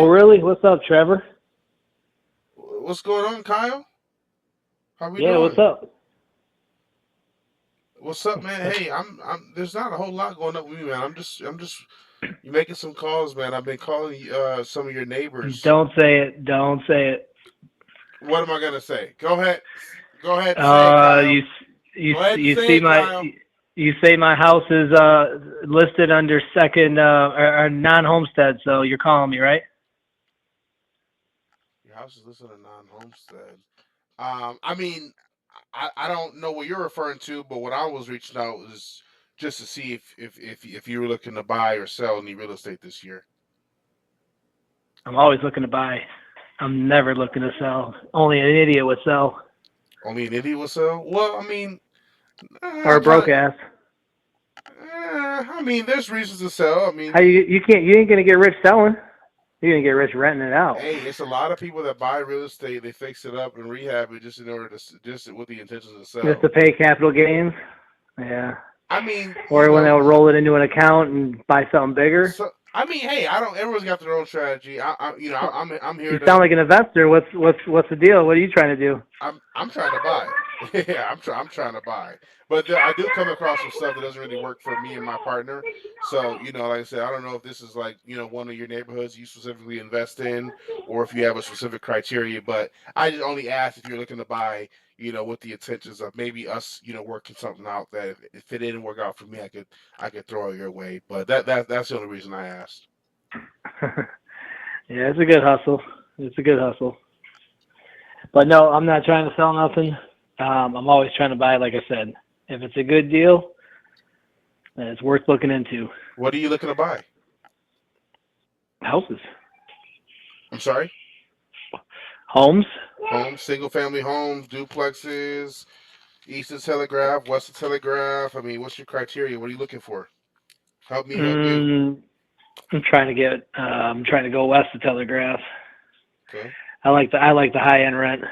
Oh, really? What's up, Trevor? What's going on, Kyle? How we Yeah, what's doing? up? What's up, man? Hey, I'm. There's not a whole lot going up with me, man. I'm just. You making some calls, man. I've been calling some of your neighbors. Don't say it. Don't say it. What am I gonna say? Go ahead. Go ahead, say it, You Kyle. you Go ahead and you say see it, my Kyle. you say my house is listed under second or non-homestead, so you're calling me, right? Your house is listed on non-homestead. I mean, I don't know what you're referring to, but what I was reaching out was just to see if you were looking to buy or sell any real estate this year. I'm always looking to buy. I'm never looking to sell. Only an idiot would sell, Only an idiot will sell. Well, I mean, or I a kind broke of. ass. I mean, there's reasons to sell. I How mean, you can't you ain't gonna get rich selling. You're gonna get rich renting it out, hey, it's a lot of people that buy real estate. They fix it up and rehab it just in order to just with the intention to just to sell. pay capital gains. Yeah. I mean, Or when they'll roll it into an account and buy something bigger. so I mean, hey, I don't. Everyone's got their own strategy. I'm here You sound to. like an investor. What's the deal? What are you trying to do? I'm trying to buy. Yeah, I'm trying to buy. But I do come across some stuff that doesn't really work for me and my partner. So like I said, I don't know if this is like one of your neighborhoods you specifically invest in, or if you have a specific criteria. But I just only asked if you're looking to buy, with the intentions of maybe us, working something out that if it didn't work out for me, I could throw it your way. But that's the only reason I asked. Yeah, it's a good hustle. It's a good hustle. But no, I'm not trying to sell nothing. I'm always trying to buy. Like I said, if it's a good deal, then it's worth looking into. What are you looking to buy? Houses, I'm sorry. homes. Homes, single family homes, duplexes, Eastern Telegraph, Western Telegraph. I mean, what's your criteria? What are you looking for? Help me help you. Mm, I'm trying to get. I'm trying to go west of Telegraph. Okay. I like the high end rent.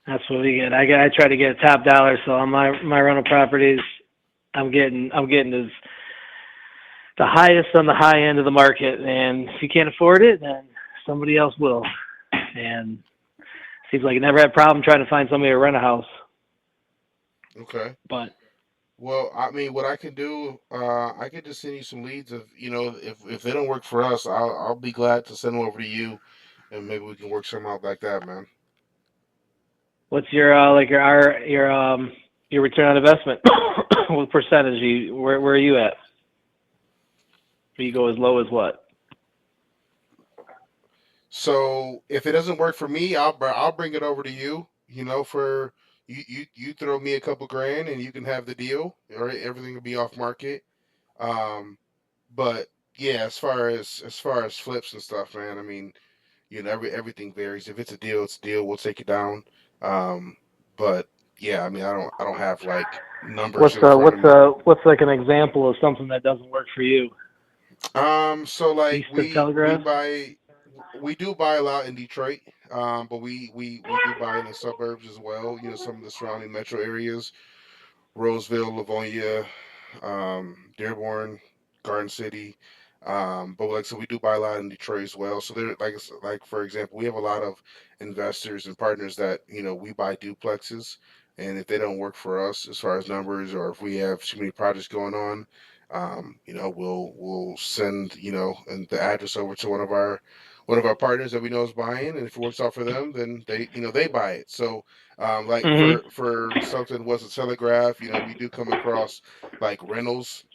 That's what we get. I try to get top dollar. So on my rental properties, I'm getting the highest on the high end of the market. And if you can't afford it, then somebody else will. And seems like I never had a problem trying to find somebody to rent a house. Okay. But Well, I mean, what I can do, I can just send you some leads. Of if they don't work for us, I'll be glad to send them over to you, and maybe we can work something out like that, man. what's your like your return on investment? What percentage? Where are you at? Do you go as low as what? So if it doesn't work for me, I'll bring it over to you. For you throw me a couple grand and you can have the deal. All right, everything will be off market. Um, but yeah, as far as flips and stuff, man. I mean, everything varies. If it's a deal, it's a deal. We'll take it down. Um, but yeah, I mean, I don't have like numbers What's in front of me. what's like an example of something that doesn't work for you? So like East of we Telegraph. buy we do buy a lot in Detroit, but we do buy in the suburbs as well. Some of the surrounding metro areas, Roseville, Livonia, Dearborn, Garden City. But like so, we do buy a lot in Detroit as well. So there, like for example, we have a lot of investors and partners that we buy duplexes, and if they don't work for us as far as numbers, or if we have too many projects going on, we'll send and the address over to one of our partners that we know is buying, and if it works out for them, then they buy it. So like Mhm. for something was a telegraph, we do come across like rentals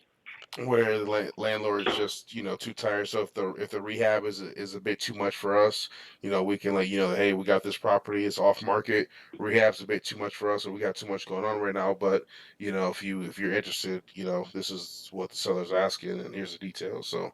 where the landlord is just too tired. So if the rehab is a bit too much for us, we can let hey, we got this property, it's off market, rehab's a bit too much for us, or we got too much going on right now. But if you're interested, this is what the seller's asking, and here's the details. So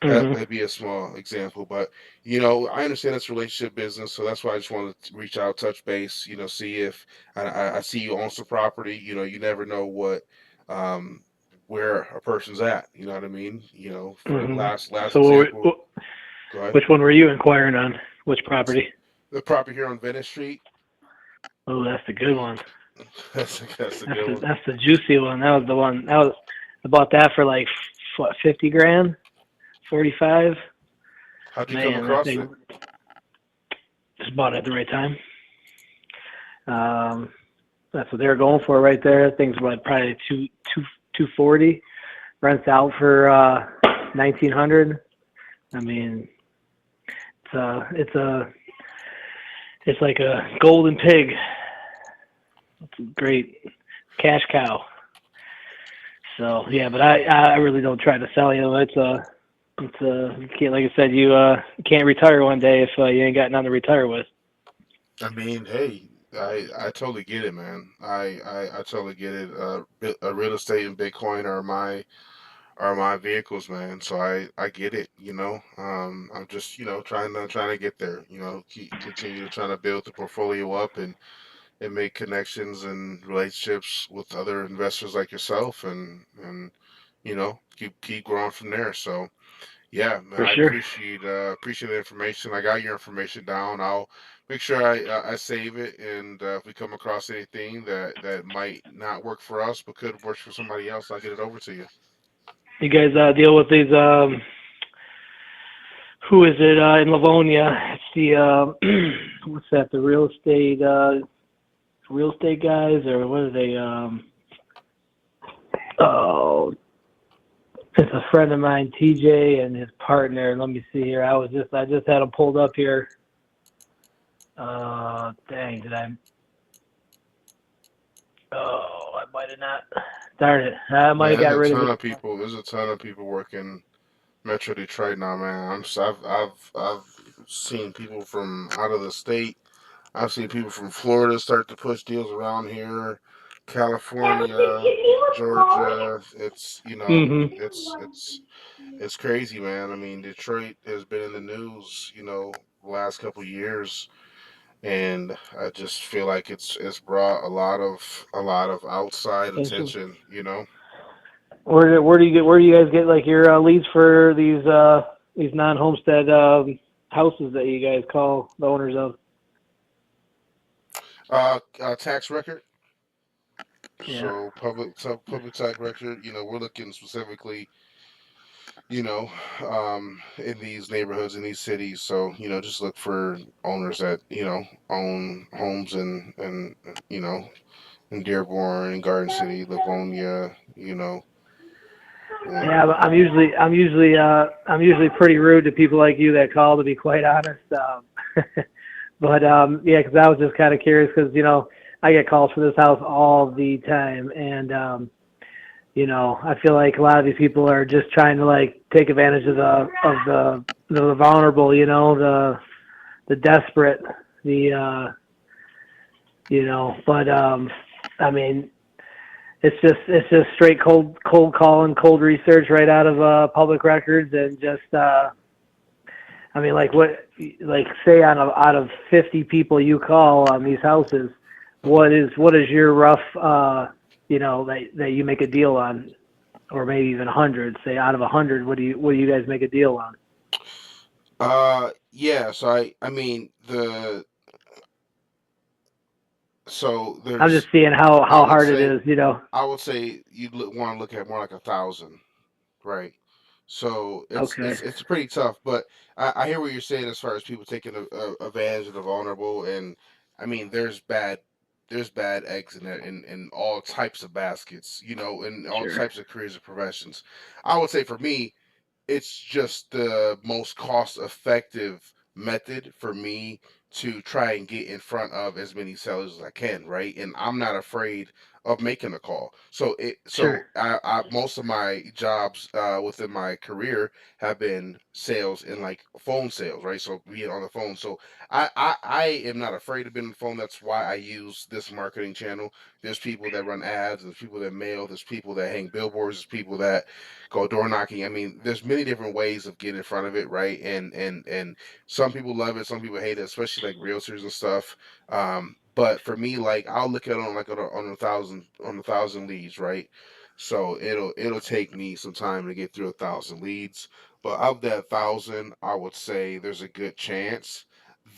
that Mhm. may be a small example, but I understand it's relationship business, so that's why I just wanted to reach out, touch base, see if I see you own some property. You never know what um, where a person's at. You know what I mean? For Mhm. last So example, go ahead. which one were you inquiring on? Which property? The property here on Venice Street. Oh, that's the good one. That's a That's good the one. that's the juicy one. That was the one. That was I bought that for like what 50 grand, 45. How'd you come Man, that across it? thing just bought it at the right time. Um, that's what they're going for right there. That thing's what, probably 240. Rents out for 1,900. I mean, it's a it's like a golden pig. It's a great cash cow. So yeah, but I really don't try to sell you. You can't, like I said, you can't retire one day if you ain't got nothing to retire with. I mean, hey, I totally get it, man. I totally get it. Real estate and Bitcoin are my vehicles, man. So I get it. I'm just trying to get there. Continue to try to build the portfolio up and make connections and relationships with other investors like yourself, and keep growing from there. So. Yeah, man, For I sure. appreciate the information. I got your information down. I'll make sure I save it, and if we come across anything that might not work for us but could work for somebody else, I'll get it over to you. You guys deal with these who is it in Livonia? It's the what's that? The real estate guys, or what are they? Oh, it's a friend of mine, TJ, and his partner. Let me see here. I just had them pulled up here. Dang, did I? Oh, I might have not. Darn it, I might Man, have got rid of it. there's a ton of people working Metro Detroit now, man. I've seen people from out of the state. I've seen people from Florida start to push deals around here, California, Georgia. It's you know, Mm-hmm. it's crazy, man. I mean, Detroit has been in the news, the last couple of years, and I just feel like it's brought a lot of outside attention. Where do you guys get like your leads for these non-homestead houses that you guys call the owners of? Tax record. Yeah. So public tax record. We're looking specifically, you know, in these neighborhoods in these cities. So just look for owners that own homes in Dearborn, Garden City, Livonia. Yeah, but And I'm usually pretty rude to people like you that call, to be quite honest. But yeah, because I was just kind of curious because I get calls for this house all the time, and I feel like a lot of these people are just trying to like take advantage of the vulnerable, the desperate, the But I mean, it's just straight cold call and cold research right out of public records, and just I mean, like say out of 50 people you call on these houses, what is your rough that you make a deal on, or maybe even 100? Say out of 100, what do you guys make a deal on? yeah. So I mean so I'm just there's seeing how I how would hard it say is. I would say you'd want to look at more like 1,000. Right. So it's Okay, it's it's pretty tough, but I hear what you're saying as far as people taking advantage of the vulnerable, and I mean there's bad eggs in there in all types of baskets, in all sure, types of careers and professions. I would say for me, it's just the most cost effective method for me to try and get in front of as many sellers as I can, right? And I'm not afraid of making a call. So sure, most of my jobs within my career have been sales and like phone sales, right? So being on the phone. So I am not afraid of being on the phone. That's why I use this marketing channel. There's people that run ads, there's people that mail, there's people that hang billboards, there's people that go door knocking. I mean, there's many different ways of getting in front of it, right? And some people love it, some people hate it, especially like realtors and stuff. But for me, like I'll look at it on like on a thousand leads, right? So it'll take me some time to get through 1,000 leads. But of that 1,000, I would say there's a good chance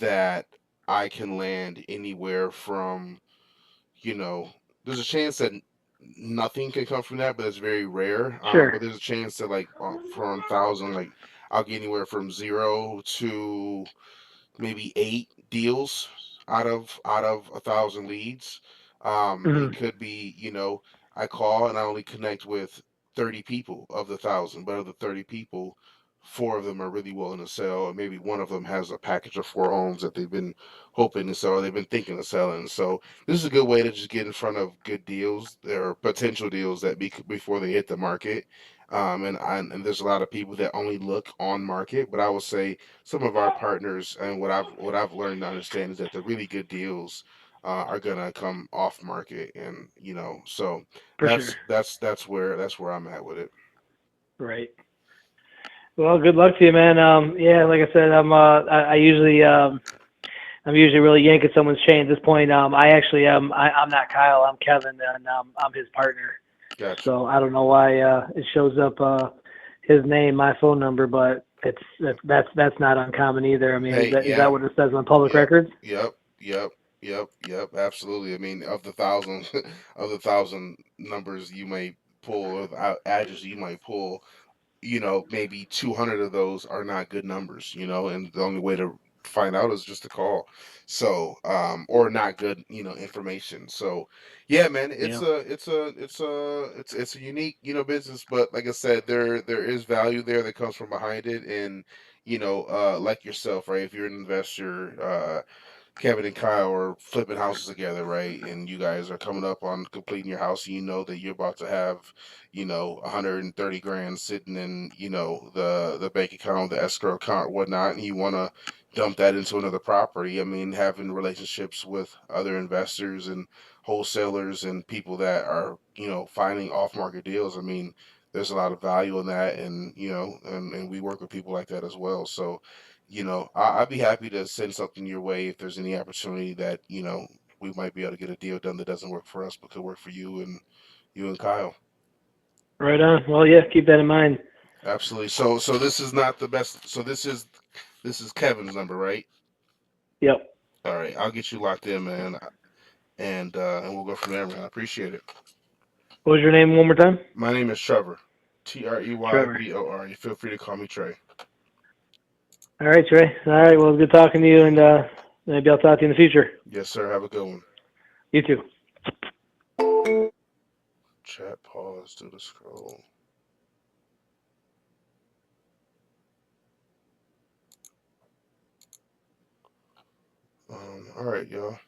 that I can land anywhere from you know, there's a chance that nothing can come from that, but it's very rare. But sure. there's a chance that like from 1,000, like I'll get anywhere from 0 to maybe 8 deals out of 1,000 leads. It Mhm. could be, I call and I only connect with 30 people of the 1,000, but of the 30 people, four of them are really willing to sell, and maybe one of them has a package of 4 homes that they've been hoping to sell, or they've been thinking of selling. So this is a good way to just get in front of good deals or potential deals that before they hit the market. And there's a lot of people that only look on market, but I will say some of our partners and what I've learned to understand is that the really good deals are gonna come off market, and so For sure. that's where I'm at with it. Right. Well, good luck to you, man. Yeah, like I said, I'm usually really yanking someone's chain at this point. I actually I'm not Kyle. I'm Kevin, and I'm his partner. Gotcha. So I don't know why it shows up his name, my phone number, but that's not uncommon either. I mean, Hey, is that yeah, what it says on public yep, records? yep, yep, yep. Absolutely. I mean, of the thousand of the thousand numbers you may pull, or the addresses you might pull, maybe 200 of those are not good numbers, and the only way to find out is just to call. So, or not good, information. So, yeah, man, Yeah. it's a unique, business, but like I said, there is value there that comes from behind it. And, like yourself, right? If you're an investor, Kevin and Kyle are flipping houses together, right? And you guys are coming up on completing your house, and you know that you're about to have, 130 grand sitting in, the bank account, the escrow account, whatnot, and you want to dump that into another property. I mean, having relationships with other investors and wholesalers and people that are, finding off-market deals. I mean, there's a lot of value in that, and and we work with people like that as well. So, I'd be happy to send something your way if there's any opportunity that, we might be able to get a deal done that doesn't work for us, but could work for you and Kyle. Right on. Well, yeah, keep that in mind. Absolutely. So this is not the best. So this is Kevin's number, right? Yep. All right. I'll get you locked in, man, and we'll go from there, man. I appreciate it. What was your name one more time? My name is Trevor. Trevor. Treybor. You feel free to call me Trey. All right, Trey. All right. Well, it was good talking to you, and maybe I'll talk to you in the future. Yes, sir. Have a good one. You too. Chat pause. Do the scroll. All right, y'all.